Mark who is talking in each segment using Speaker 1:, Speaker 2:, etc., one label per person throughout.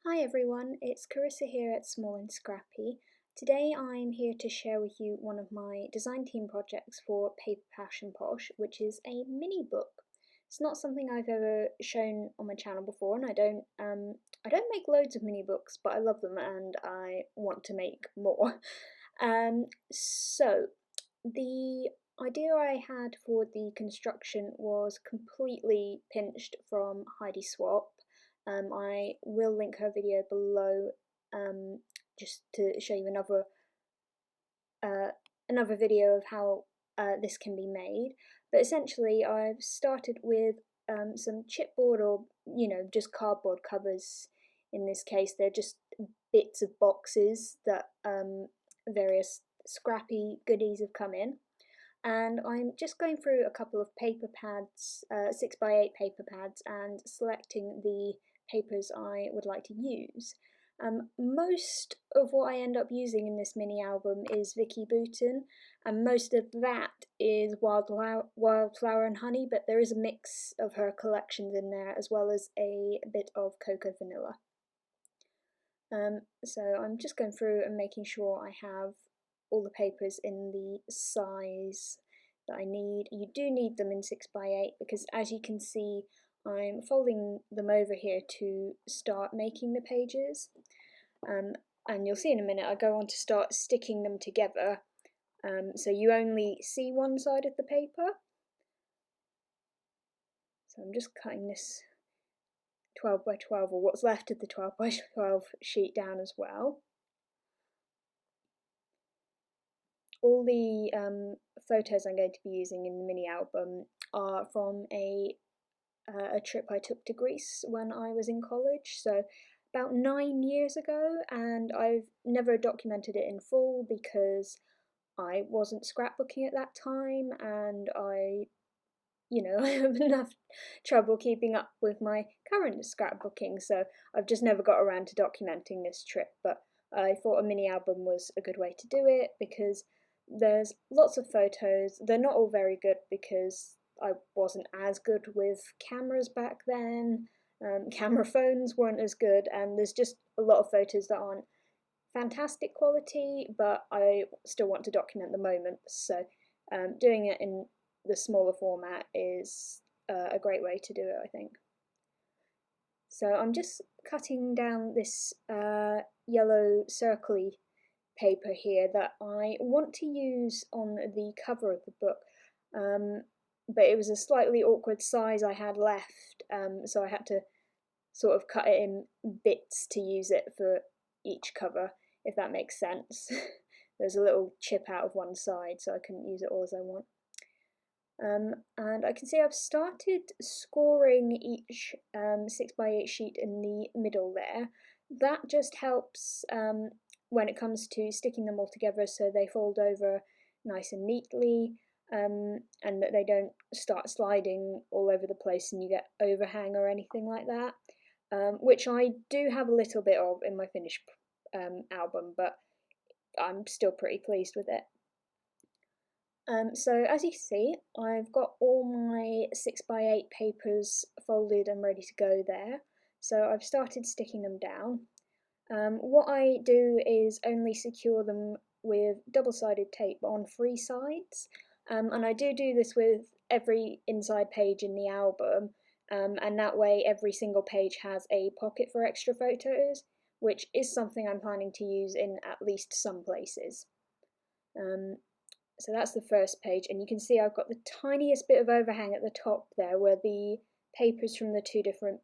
Speaker 1: Hi everyone, it's Charissa here at Small and Scrappy. Today I'm here to share with you one of my design team projects for Paper Passion Posh, which is a mini book. It's not something I've ever shown on my channel before, and I don't make loads of mini books, but I love them and I want to make more. So the idea I had for the construction was completely pinched from Heidi Swapp. I will link her video below, just to show you another video of how this can be made. But essentially, I've started with some chipboard or just cardboard covers. In this case, they're just bits of boxes that various scrappy goodies have come in. And I'm just going through a couple of paper pads, 6x8 paper pads, and selecting the papers I would like to use. Most of what I end up using in this mini album is Vicky Bouton, and most of that is Wildflower and Honey, but there is a mix of her collections in there as well as a bit of Cocoa Vanilla. So I'm just going through and making sure I have all the papers in the size that I need. You do need them in 6x8 because, as you can see, I'm folding them over here to start making the pages. And you'll see in a minute I go on to start sticking them together, so you only see one side of the paper. So I'm just cutting this 12x12, or what's left of the 12x12 sheet, down as well. All the photos I'm going to be using in the mini album are from a trip I took to Greece when I was in college, so about 9 years ago, and I've never documented it in full because I wasn't scrapbooking at that time, and I have enough trouble keeping up with my current scrapbooking, so I've just never got around to documenting this trip. But I thought a mini album was a good way to do it because there's lots of photos. They're not all very good because I wasn't as good with cameras back then. Camera phones weren't as good, and there's just a lot of photos that aren't fantastic quality, but I still want to document the moments. So doing it in the smaller format is a great way to do it, I think. So I'm just cutting down this yellow circly paper here that I want to use on the cover of the book, but it was a slightly awkward size I had left, so I had to sort of cut it in bits to use it for each cover, if that makes sense. There's a little chip out of one side, so I couldn't use it all as I want. And I can see I've started scoring each 6x8 sheet in the middle there. That just helps when it comes to sticking them all together so they fold over nice and neatly, and that they don't start sliding all over the place and you get overhang or anything like that, which I do have a little bit of in my finished album, but I'm still pretty pleased with it. So as you can see, I've got all my 6x8 papers folded and ready to go there. So I've started sticking them down. What I do is only secure them with double-sided tape on 3 sides, and I do this with every inside page in the album, and that way every single page has a pocket for extra photos, which is something I'm planning to use in at least some places. So that's the first page, and you can see I've got the tiniest bit of overhang at the top there where the papers from the two different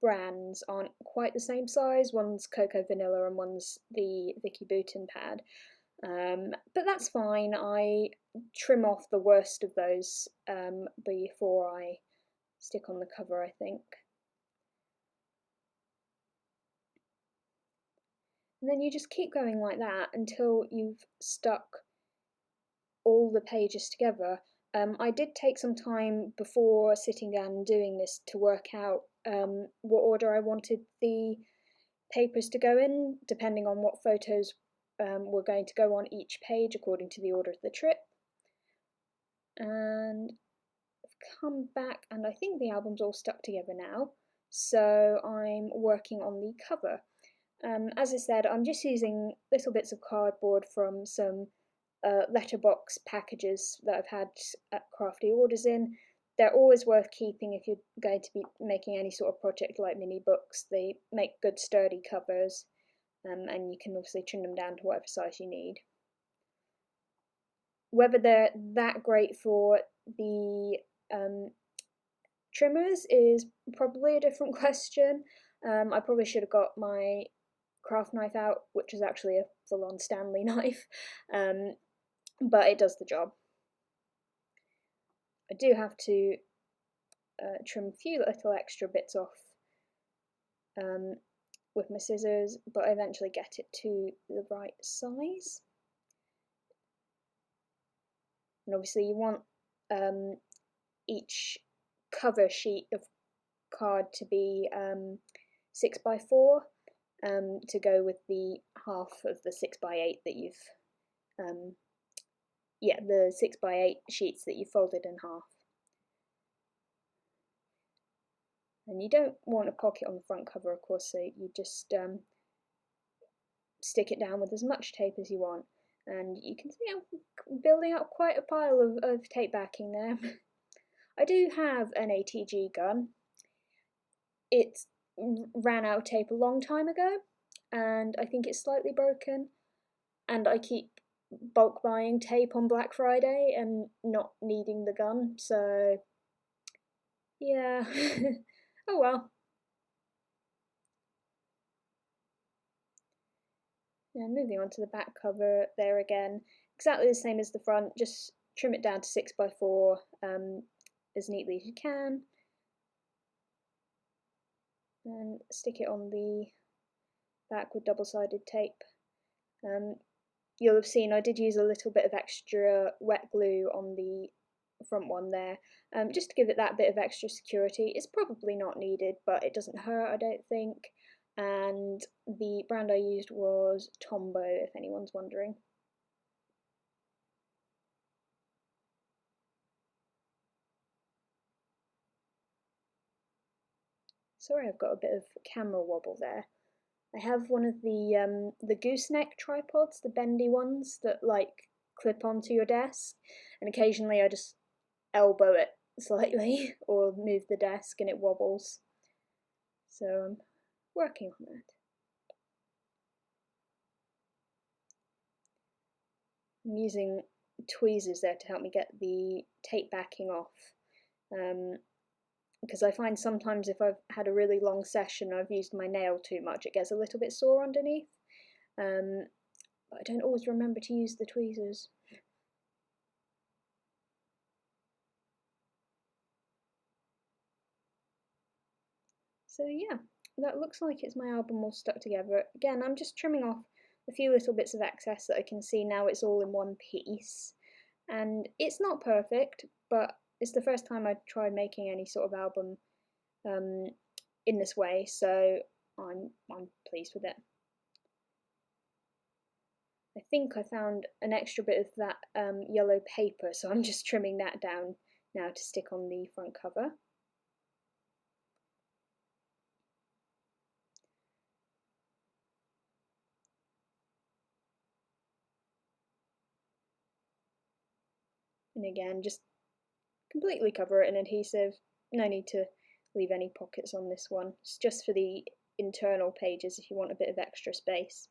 Speaker 1: brands aren't quite the same size. One's Cocoa Vanilla and one's the Vicky Bouton pad. But that's fine. I trim off the worst of those before I stick on the cover, I think. And then you just keep going like that until you've stuck all the pages together. I did take some time before sitting down and doing this to work out what order I wanted the papers to go in, depending on what photos were going to go on each page according to the order of the trip. And I've come back, and I think the album's all stuck together now. so I'm working on the cover. As I said, I'm just using little bits of cardboard from some letterbox packages that I've had at Crafty Orders in. They're always worth keeping if you're going to be making any sort of project like mini books. They make good sturdy covers, and you can obviously trim them down to whatever size you need. Whether they're that great for the trimmers is probably a different question. I probably should have got my craft knife out, which is actually a full-on Stanley knife, but it does the job. I do have to trim a few little extra bits off with my scissors, but I eventually get it to the right size. And obviously you want each cover sheet of card to be 6x4 to go with the half of the 6x8 that you've the 6x8 sheets that you folded in half. And you don't want a pocket on the front cover, of course, so you just stick it down with as much tape as you want. And you can see I'm building up quite a pile of tape backing there. I do have an ATG gun. It ran out of tape a long time ago, and I think it's slightly broken. And I keep bulk buying tape on Black Friday and not needing the gun, so yeah. Oh well. And moving on to the back cover there again, exactly the same as the front, just trim it down to 6x4 as neatly as you can, and stick it on the back with double-sided tape. You'll have seen I did use a little bit of extra wet glue on the front one there, just to give it that bit of extra security. It's probably not needed, but it doesn't hurt, I don't think. And the brand I used was Tombow, if anyone's wondering. Sorry, I've got a bit of camera wobble there. I have one of the gooseneck tripods, the bendy ones that like clip onto your desk, and occasionally I just elbow it slightly or move the desk and it wobbles. So I'm working on that. I'm using tweezers there to help me get the tape backing off, because I find sometimes if I've had a really long session and I've used my nail too much, it gets a little bit sore underneath, but I don't always remember to use the tweezers. So yeah, that looks like it's my album all stuck together. Again, I'm just trimming off a few little bits of excess that I can see now it's all in one piece. And it's not perfect, but it's the first time I've tried making any sort of album in this way, so I'm pleased with it. I think I found an extra bit of that yellow paper, so I'm just trimming that down now to stick on the front cover. And again, just completely cover it in adhesive. No need to leave any pockets on this one. It's just for the internal pages if you want a bit of extra space.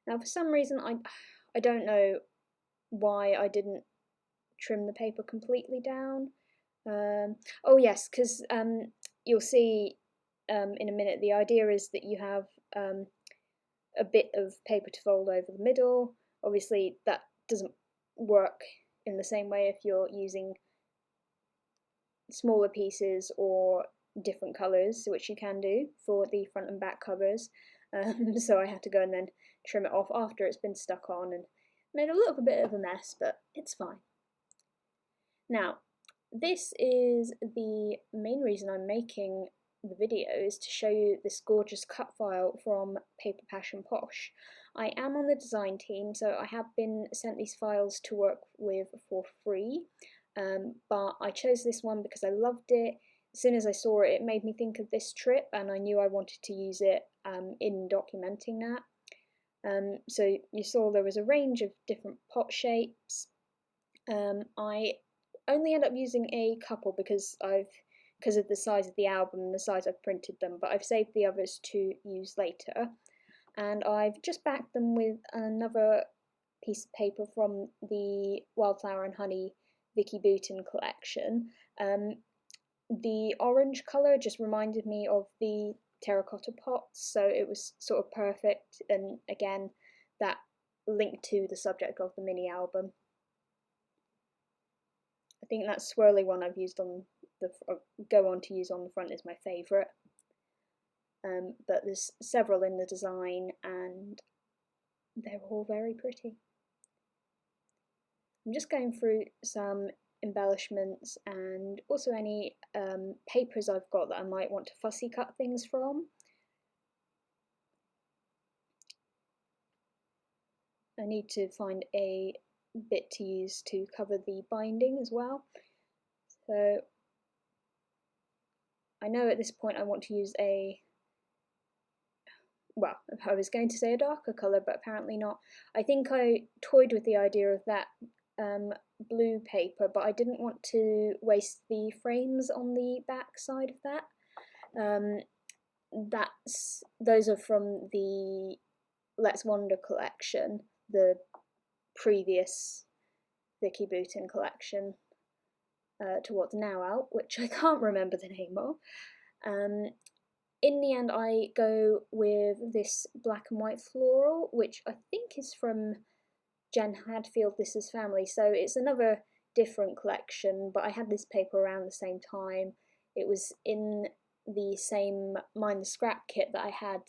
Speaker 1: Now for some reason I don't know why I didn't trim the paper completely down. Oh yes, because you'll see in a minute, the idea is that you have a bit of paper to fold over the middle. Obviously that doesn't work in the same way if you're using smaller pieces or different colours, which you can do for the front and back covers. So I had to go and then trim it off after it's been stuck on and made a little bit of a mess, but it's fine. Now, this is the main reason I'm making the video, is to show you this gorgeous cut file from Paper Passion Posh. I am on the design team, so I have been sent these files to work with for free, but I chose this one because I loved it. as soon as I saw it, it made me think of this trip, and I knew I wanted to use it in documenting that. So you saw there was a range of different pot shapes. I only end up using a couple because of the size of the album and the size I've printed them, but I've saved the others to use later. And I've just backed them with another piece of paper from the Wildflower and Honey Vicky Boutin collection. The orange colour just reminded me of the terracotta pots, so it was sort of perfect, and again, that linked to the subject of the mini album. I think that swirly one I've used on the go on to use on the front is my favourite. But there's several in the design, and they're all very pretty. I'm just going through some embellishments and also any papers I've got that I might want to fussy cut things from. I need to find a bit to use to cover the binding as well. So I know at this point I want to use well, I was going to say a darker colour, but apparently not. I think I toyed with the idea of that blue paper, but I didn't want to waste the frames on the back side of that. Those are from the Let's Wander collection, the previous Vicky Boutin collection to what's now out, which I can't remember the name of. In the end, I go with this black and white floral, which I think is from Jen Hadfield, This Is Family, so it's another different collection, but I had this paper around the same time. It was in the same Mind the Scrap kit that I had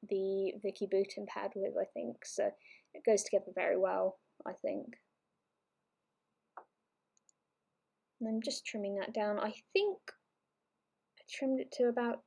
Speaker 1: the Vicky Boutin pad with, I think, so it goes together very well, I think. And I'm just trimming that down. I think I trimmed it to about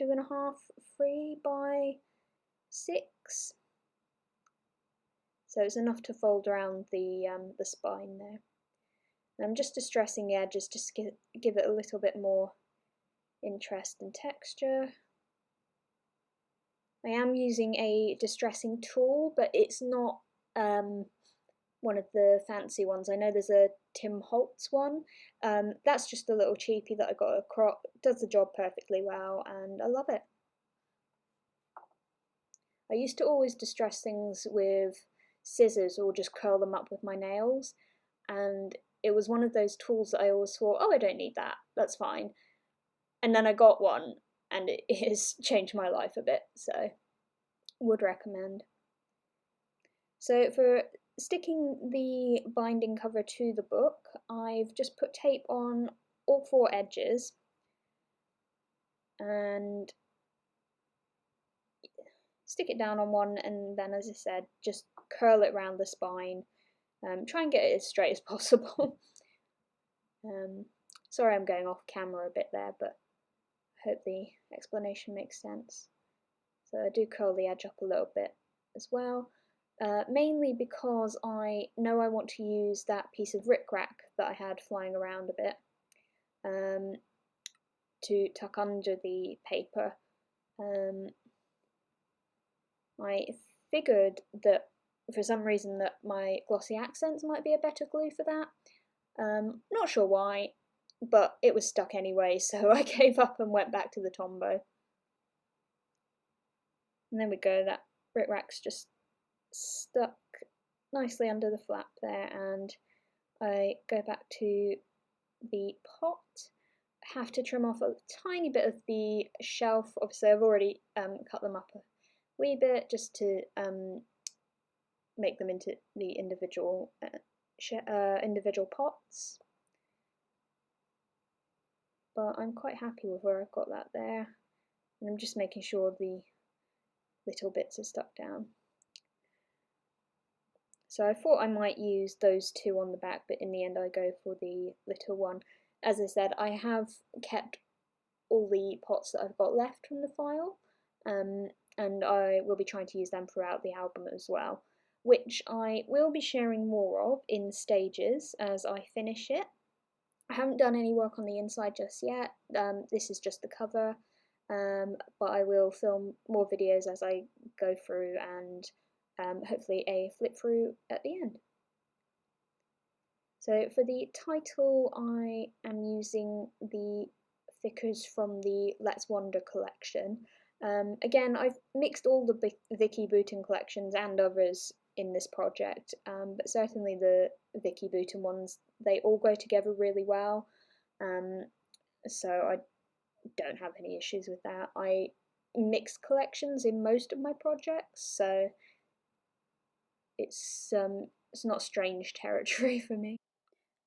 Speaker 1: 2.5, 3 by 6. So it's enough to fold around the spine there. And I'm just distressing the edges just to give it a little bit more interest and texture. I am using a distressing tool, but it's not one of the fancy ones. I know there's a Tim Holtz one. That's just a little cheapie that I got at Crop. It does the job perfectly well, and I love it. I used to always distress things with scissors or just curl them up with my nails, and it was one of those tools that I always thought, oh, I don't need that, that's fine. And then I got one, and it has changed my life a bit, so would recommend. So for sticking the binding cover to the book, I've just put tape on all 4 edges and stick it down on one, and then, as I said, just curl it around the spine. Try and get it as straight as possible. Sorry I'm going off camera a bit there, but I hope the explanation makes sense. So I do curl the edge up a little bit as well, mainly because I know I want to use that piece of rickrack that I had flying around a bit to tuck under the paper. I figured that for some reason that my glossy accents might be a better glue for that. Not sure why, but it was stuck anyway, so I gave up and went back to the Tombow. And there we go, that rickrack's just stuck nicely under the flap there, and I go back to the pot. I have to trim off a tiny bit of the shelf. Obviously I've already cut them up a wee bit just to make them into the individual pots, but I'm quite happy with where I've got that there, and I'm just making sure the little bits are stuck down. So I thought I might use those 2 on the back, but in the end I go for the little one. As I said, I have kept all the pots that I've got left from the file, and I will be trying to use them throughout the album as well, which I will be sharing more of in stages as I finish it. I haven't done any work on the inside just yet. This is just the cover, but I will film more videos as I go through, and hopefully a flip through at the end. So for the title, I am using the thickers from the Let's Wander collection. Again, I've mixed all the Vicky Bouton collections and others in this project, but certainly the Vicky Bouton ones, they all go together really well, so I don't have any issues with that. I mix collections in most of my projects, so it's not strange territory for me.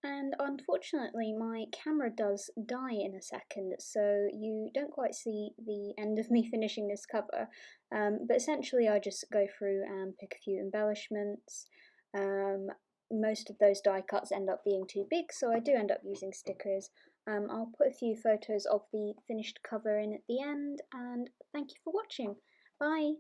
Speaker 1: And unfortunately, my camera does die in a second, so you don't quite see the end of me finishing this cover. But essentially, I just go through and pick a few embellishments. Most of those die cuts end up being too big, so I do end up using stickers. I'll put a few photos of the finished cover in at the end, and thank you for watching. Bye!